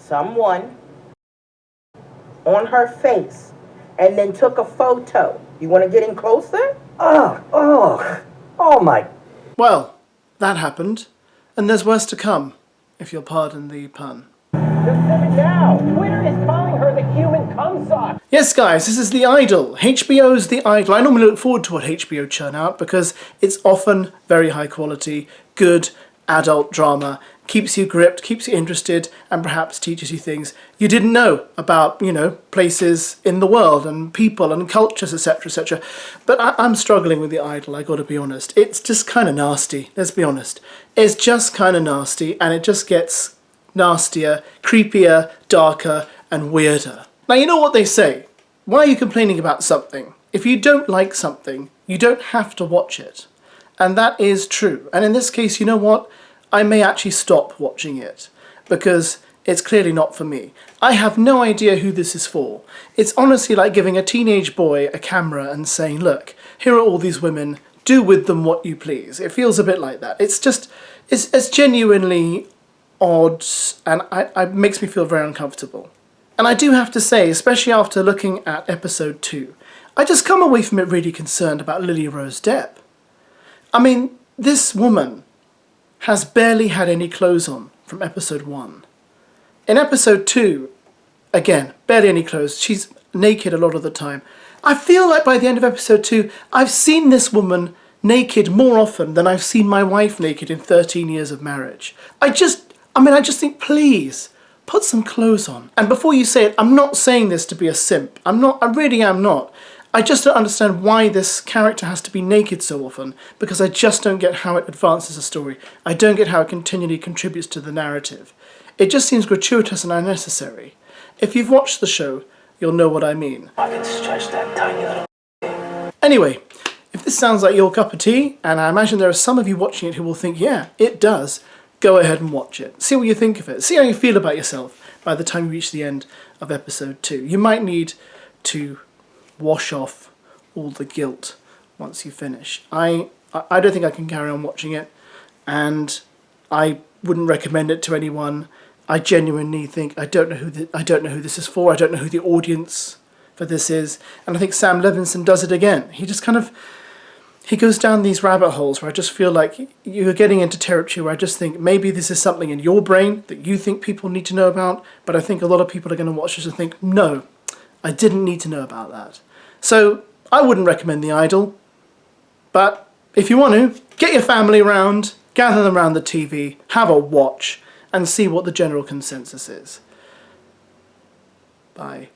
someone on her face and then took a photo. You want to get in closer? Oh my. Well, that happened, and there's worse to come, if you'll pardon the pun. Now, Twitter is calling her the human cumsock. Yes, guys, this is The Idol. HBO's The Idol. I normally look forward to what HBO churn out because it's often very high quality, good adult drama, keeps you gripped, keeps you interested, and perhaps teaches you things you didn't know about, places in the world and people and cultures, etc., etc. But I'm struggling with The Idol, I gotta be honest. It's just kind of nasty, let's be honest. It's just kind of nasty, and it just gets nastier, creepier, darker, and weirder. Now, you know what they say. Why are you complaining about something? If you don't like something, you don't have to watch it. And that is true. And in this case, you know what? I may actually stop watching it because it's clearly not for me. I have no idea who this is for. It's honestly like giving a teenage boy a camera and saying, look, here are all these women, do with them what you please. It feels a bit like that. It's genuinely odd, and it makes me feel very uncomfortable. And I do have to say, especially after looking at episode 2, I just come away from it really concerned about Lily Rose Depp. I mean, this woman has barely had any clothes on from episode 1. In episode 2, again, barely any clothes. She's naked a lot of the time. I feel like by the end of episode 2, I've seen this woman naked more often than I've seen my wife naked in 13 years of marriage. I just think, please, put some clothes on. And before you say it, I'm not saying this to be a simp. I really am not. I just don't understand why this character has to be naked so often, because I just don't get how it advances the story. I don't get how it continually contributes to the narrative. It just seems gratuitous and unnecessary. If you've watched the show, you'll know what I mean. I can stretch that tiny little... Anyway, if this sounds like your cup of tea, and I imagine there are some of you watching it who will think, yeah, it does, go ahead and watch it. See what you think of it. See how you feel about yourself by the time you reach the end of episode 2. You might need to wash off all the guilt once you finish. I don't think I can carry on watching it, and I wouldn't recommend it to anyone. I genuinely think I don't know who this is for. I don't know who the audience for this is, and I think Sam Levinson does it again. He goes down these rabbit holes where I just feel like you're getting into territory where I just think maybe this is something in your brain that you think people need to know about, but I think a lot of people are going to watch this and think, no, I didn't need to know about that. So I wouldn't recommend The Idol, but if you want to, get your family around, gather them around the TV, have a watch, and see what the general consensus is. Bye.